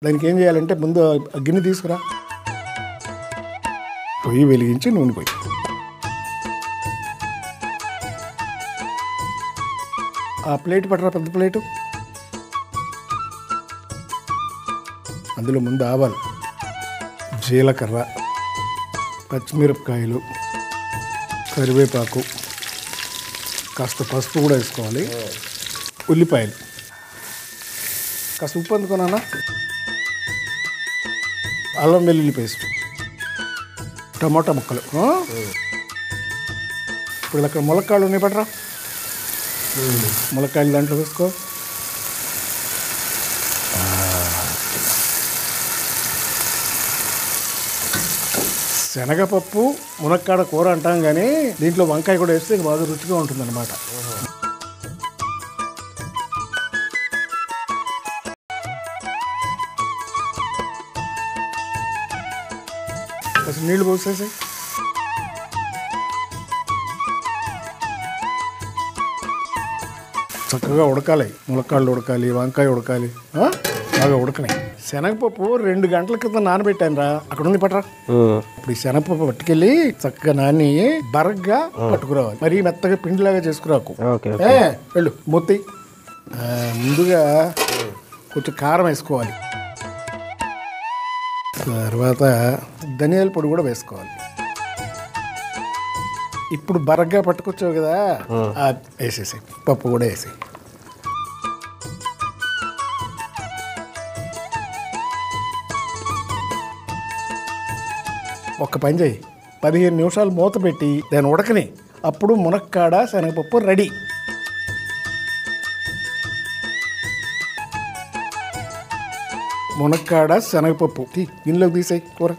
దానికి ఏం చేయాలంటే ముందు గిన్నె తీసుకురా, పొయ్యి వెలిగించి నూనె పోయి ఆ ప్లేట్ పట్టరా, పెద్ద ప్లేటు. అందులో ముందు ఆవాలు, జీలకర్ర, పచ్చిమిరపకాయలు, కరివేపాకు, కాస్త పసుపు కూడా వేసుకోవాలి, ఉల్లిపాయలు, కాస్త ఉప్పు అందుకున్నానా, అల్లం వెల్లుల్లి పేస్ట్, టమాటా ముక్కలు. ఇప్పుడు అక్కడ ములక్కాయలు ఉన్నాయి పట్టరా, ములక్కాయలు దాంట్లో వేసుకో. శనగపప్పు మునక్కాడ కూర అంటాం, కానీ దీంట్లో వంకాయ కూడా వేస్తే బాగా రుచిగా ఉంటుంది అన్నమాట. నీళ్ళు పోసేసి చక్కగా ఉడకాలి, ములక్కాళ్ళు ఉడకాలి, వంకాయ ఉడకాలి, బాగా ఉడకనాయి. శనగపప్పు 2 గంటల క్రితం నానబెట్టాను రా, అక్కడ ఉంది పట్టరా. ఇప్పుడు ఈ శనగపప్పు పట్టుకెళ్ళి చక్కగా నాని బరగ్గా పట్టుకురావాలి, మరీ మెత్తగా పిండిలాగా చేసుకురాకు. వెళ్ళు మొత్తి. ముందుగా కొంచెం కారం వేసుకోవాలి, తర్వాత ధనియాల పొడి కూడా వేసుకోవాలి. ఇప్పుడు బరగ్గా పట్టుకొచ్చావు కదా, వేసేసి పప్పు కూడా వేసి ఒక్క పని చేయి, 15 నిమిషాలు మూత పెట్టి దాన్ని ఉడకని, అప్పుడు మునక్కాడ శనగపప్పు రెడీ. మునక్కాడ శనగపప్పు గిన్నెలోకి తీసేయి కూర.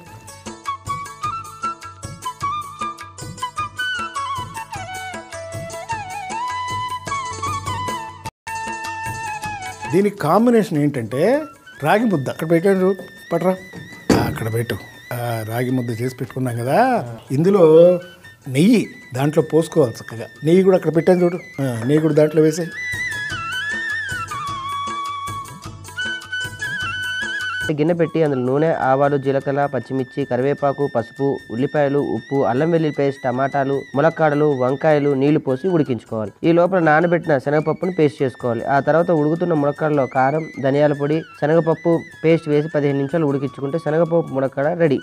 దీనికి కాంబినేషన్ ఏంటంటే రాగి ముద్ద. అక్కడ పెట్టాడు పట్రా, అక్కడ పెట్టు. రాగి ముద్ద చేసి పెట్టుకున్నాం కదా, ఇందులో నెయ్యి దాంట్లో పోసుకోవాలి చక్కగా. నెయ్యి కూడా అక్కడ పెట్టాను చూడు, నెయ్యి కూడా దాంట్లో వేసే. గిన్నె పెట్టి అందులో నూనె, ఆవాలు, జీలకర్ర, పచ్చిమిర్చి, కరివేపాకు, పసుపు, ఉల్లిపాయలు, ఉప్పు, అల్లం వెల్లుల్లి పేస్ట్, టమాటాలు, ములక్కాడలు, వంకాయలు, నీళ్లు పోసి ఉడికించుకోవాలి. ఈ లోపల నానబెట్టిన శనగపప్పును పేస్ట్ చేసుకోవాలి. ఆ తర్వాత ఉడుకుతున్న ములక్కాడలో కారం, ధనియాల పొడి, శనగపప్పు పేస్ట్ వేసి 15 నిమిషాలు ఉడికించుకుంటే శనగపప్పు ములక్కాడ రెడీ.